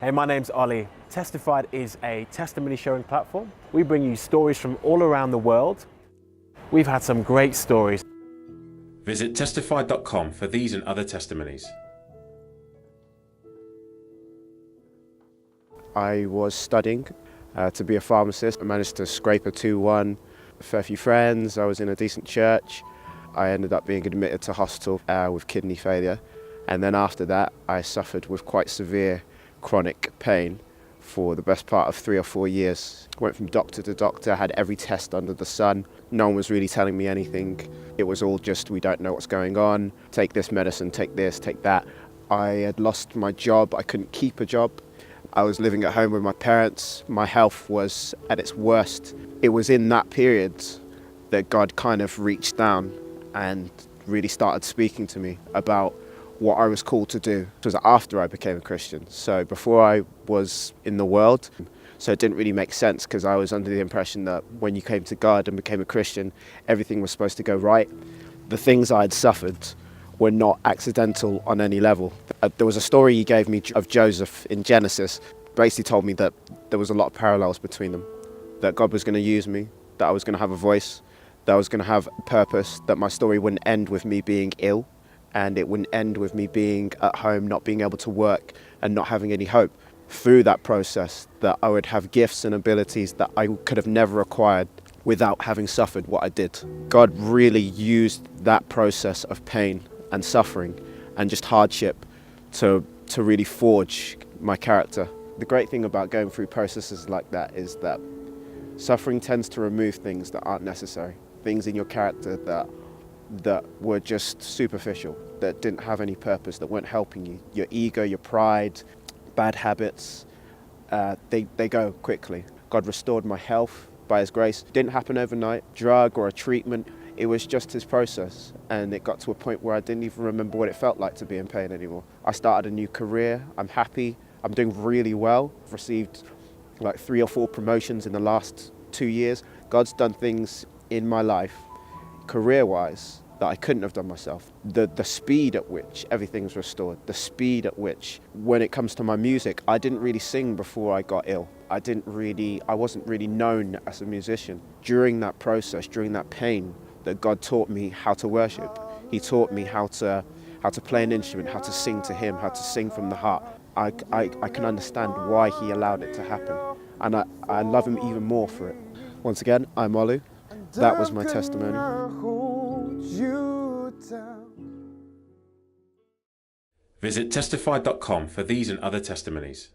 Hey, my name's Ollie. Testified is a testimony sharing platform. We bring you stories from all around the world. We've had some great stories. Visit testified.com for these and other testimonies. I was studying to be a pharmacist. I managed to scrape a 2-1, a fair few friends, I was in a decent church. I ended up being admitted to hospital with kidney failure, and then after that I suffered with quite severe chronic pain for the best part of 3 or 4 years. Went from doctor to doctor, had every test under the sun. No one was really telling me anything. It was all just, we don't know what's going on, take this medicine, take this, take that. I had lost my job, I couldn't keep a job. I was living at home with my parents. My health was at its worst. It was in that period that God kind of reached down and really started speaking to me about what I was called to do. It was after I became a Christian. So before I was in the world, so it didn't really make sense because I was under the impression that when you came to God and became a Christian, everything was supposed to go right. The things I had suffered were not accidental on any level. There was a story he gave me of Joseph in Genesis, basically told me that there was a lot of parallels between them, that God was going to use me, that I was going to have a voice, that I was going to have a purpose, that my story wouldn't end with me being ill, and it wouldn't end with me being at home, not being able to work and not having any hope. Through that process, that I would have gifts and abilities that I could have never acquired without having suffered what I did. God really used that process of pain and suffering and just hardship to really forge my character. The great thing about going through processes like that is that suffering tends to remove things that aren't necessary, things in your character that were just superficial, that didn't have any purpose, that weren't helping you. Your ego, your pride, bad habits, they go quickly. God restored my health by His grace. It didn't happen overnight, drug or a treatment. It was just His process, and it got to a point where I didn't even remember what it felt like to be in pain anymore. I started a new career, I'm happy, I'm doing really well. I've received like 3 or 4 promotions in the last 2 years. God's done things in my life, career-wise, that I couldn't have done myself. The speed at which everything's restored, the speed at which, when it comes to my music, I didn't really sing before I got ill. I wasn't really known as a musician. During that process, during that pain, that God taught me how to worship. He taught me how to play an instrument, how to sing to Him, how to sing from the heart. I can understand why He allowed it to happen, and I love Him even more for it. Once again, I'm Olu. That was my testimony. Visit testified.com for these and other testimonies.